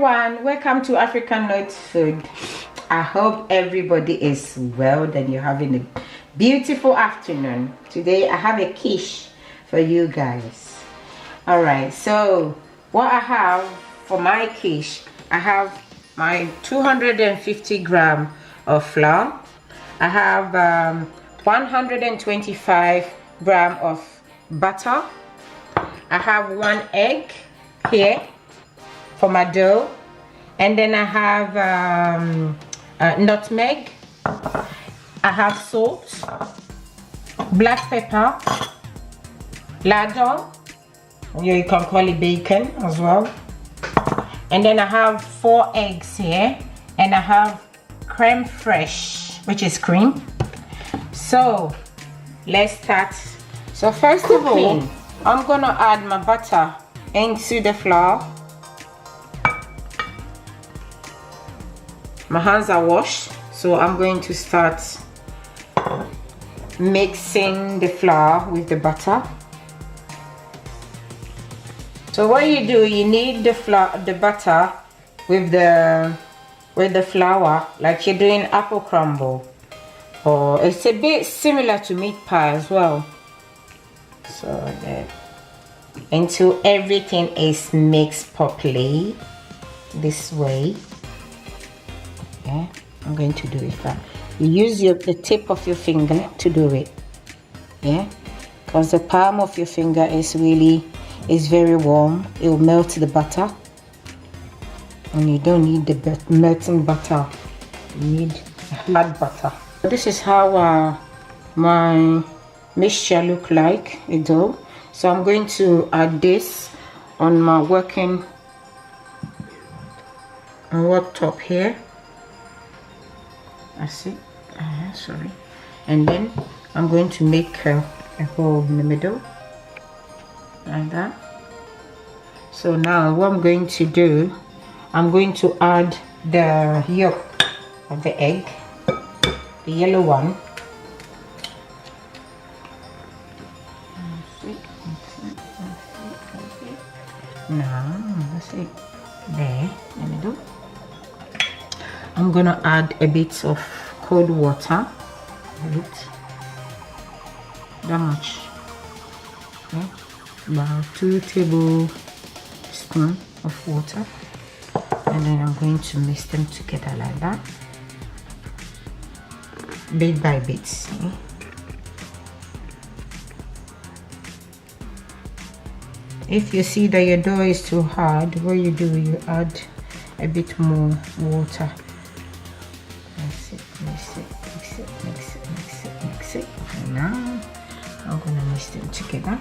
everyone, welcome to Africannotefood. I hope everybody is well and you're having a beautiful afternoon. Today I have a quiche for you guys. Alright, so what I have for my quiche, I have my 250 gram of flour. I have 125 gram of butter. I have 1 egg here for my dough, and then I have nutmeg, I have salt, black pepper, lardons, you can call it bacon as well, and then I have 4 eggs here, and I have crème fraîche, which is cream. So let's start. So first of all, I'm gonna add my butter into the flour. My hands are washed, so I'm going to start mixing the flour with the butter. So what you do, you knead the butter with the flour, like you're doing apple crumble, or it's a bit similar to meat pie as well. So that until everything is mixed properly, this way. Yeah, I'm going to do it that. You use the tip of your finger to do it. Yeah, because the palm of your finger is very warm. It will melt the butter, and you don't need the melting butter. You need hard butter. This is how my mixture look like, a dough. So I'm going to add this on my worktop here. I see. Sorry. And then I'm going to make a hole in the middle, like that. So now what I'm going to do, I'm going to add the yolk of the egg, the yellow one. Now that's it. There, in the middle. I'm gonna add a bit of cold water. That much. Okay. About 2 tablespoons of water, and then I'm going to mix them together like that, bit by bit. See? If you see that your dough is too hard, what you do, you add a bit more water. Mix it, mix it, mix it, mix it, mix it, mix it. And now I'm gonna mix them together.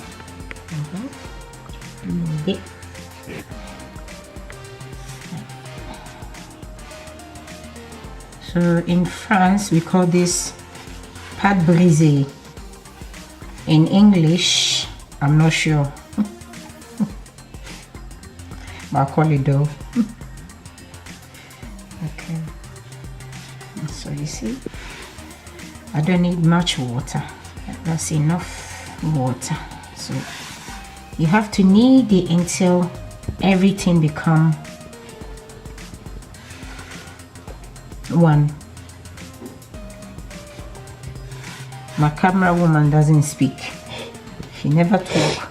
So in France we call this pâte brisée. In English, I'm not sure. But I call it dough. Okay. So you see, I don't need much water. That's enough water. So you have to knead it until everything become one. My camera woman doesn't speak. She never talks.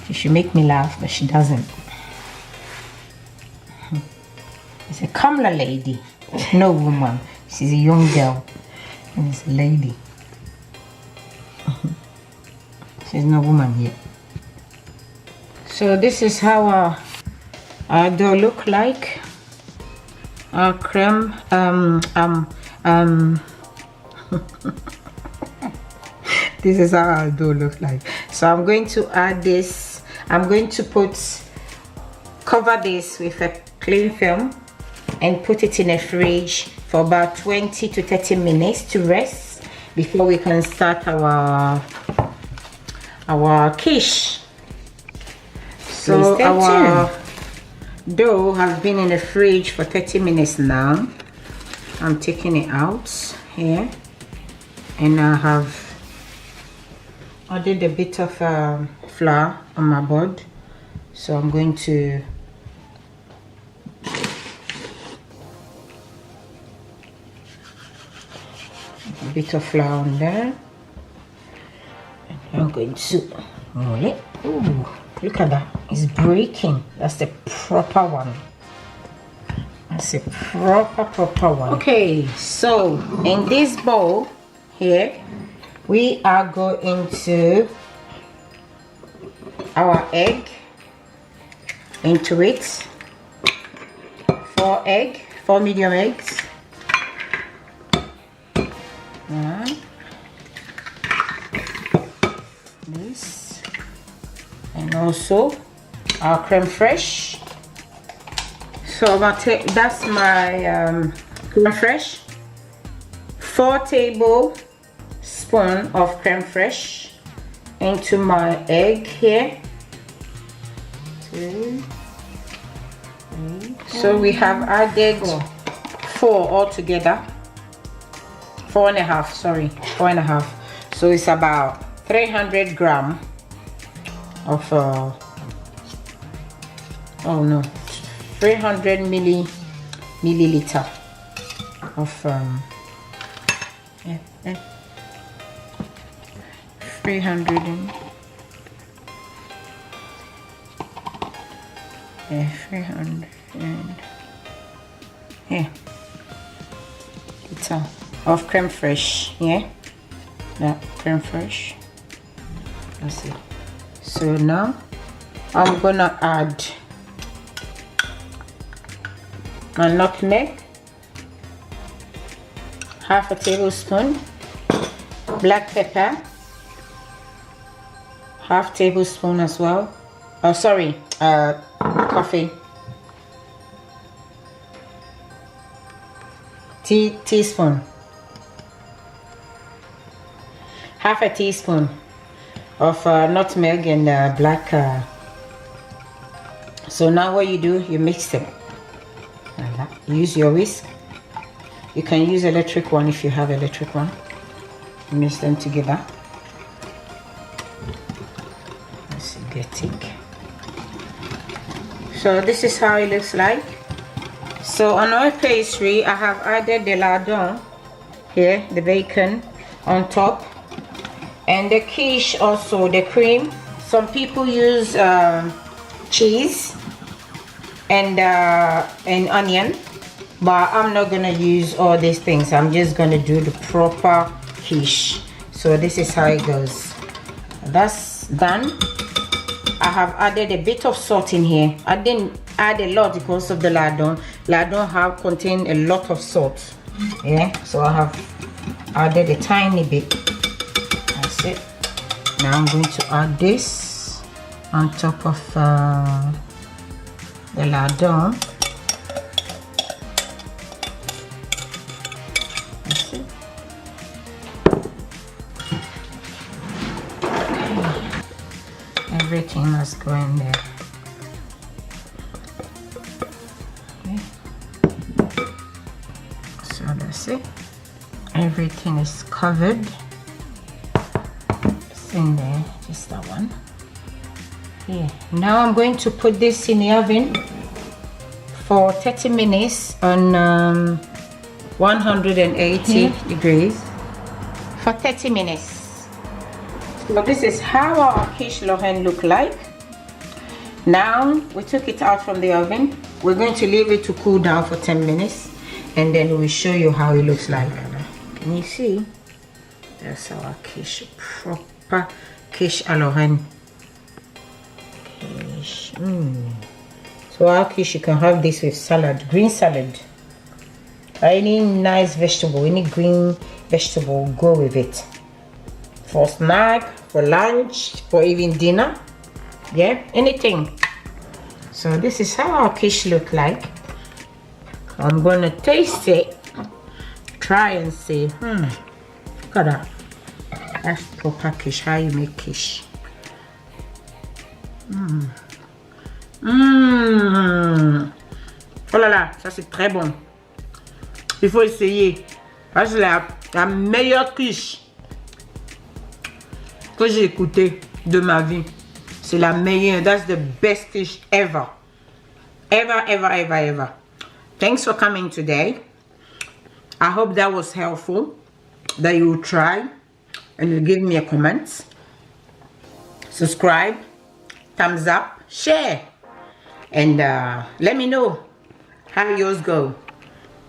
She should make me laugh, but she doesn't. It's a camera lady, no woman. She's a young girl, and it's a lady. She's no woman yet. So this is how our dough look like. Our crème, this is how our dough looks like. So I'm going to add this. I'm going to cover this with a cling film and put it in a fridge for about 20 to 30 minutes to rest before we can start our quiche. So our dough has been in the fridge for 30 minutes now. I'm taking it out here, and I have added a bit of flour on my board. So I'm going to A bit of flour on there. And I'm going to roll it. Ooh, look at that. It's breaking. That's the proper one. That's a proper one. Okay, so in this bowl here, we are going to our egg into it. 4 medium eggs. This, and also our crème fraîche. So I'm gonna take, that's my crème fraîche. 4 tablespoons of crème fraîche into my egg here. 2, 3, so we have added 4 altogether. 4.5, sorry, 4.5. So it's about 300 grams of 300 milliliter of 300 liter of crème fraîche. That crème fraîche. That's it. So now I'm gonna add my nutmeg, half a tablespoon, black pepper, half tablespoon as well. Oh, sorry, coffee, teaspoon, half a teaspoon of nutmeg and black. So now what you do, you mix them. Use your whisk. You can use electric one if you have electric one. Mix them together. Let's get thick. So this is how it looks like. So on our pastry, I have added the lardons here, the bacon on top, and the quiche, also the cream. Some people use cheese and onion, but I'm not gonna use all these things. I'm just gonna do the proper quiche. So this is how it goes. That's done. I have added a bit of salt in here. I didn't add a lot because of the lardons. Lardons contain a lot of salt. So I have added a tiny bit. That's it. Now I'm going to add this on top of the lardons. That's it. Everything must go in there. Okay. So that's it. Everything is covered. It's in there, just that one. Here. Now I'm going to put this in the oven for 30 minutes on 180 degrees for 30 minutes. So this is how our quiche Lorraine look like. Now we took it out from the oven. We're going to leave it to cool down for 10 minutes, and then we'll show you how it looks like. Can you see? That's our quiche, proper quiche à Lorraine. Quiche. So our quiche, you can have this with salad, green salad. Any nice vegetable, any green vegetable, go with it. For snack, for lunch, for even dinner, anything. So this is how our quiche look like. I'm gonna taste it, try and see. Look at that. That's proper quiche. How you make quiche? Oh là là, ça c'est très bon. Il faut essayer. C'est la meilleure quiche que j'ai écouté de ma vie. C'est la meilleure. That's the best quiche ever. Ever. Thanks for coming today. I hope that was helpful. that you will try, and you give me a comment. Subscribe, thumbs up, share, and let me know how yours go.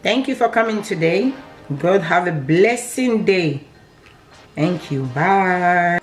Thank you for coming today. God have a blessing day. Thank you. Bye.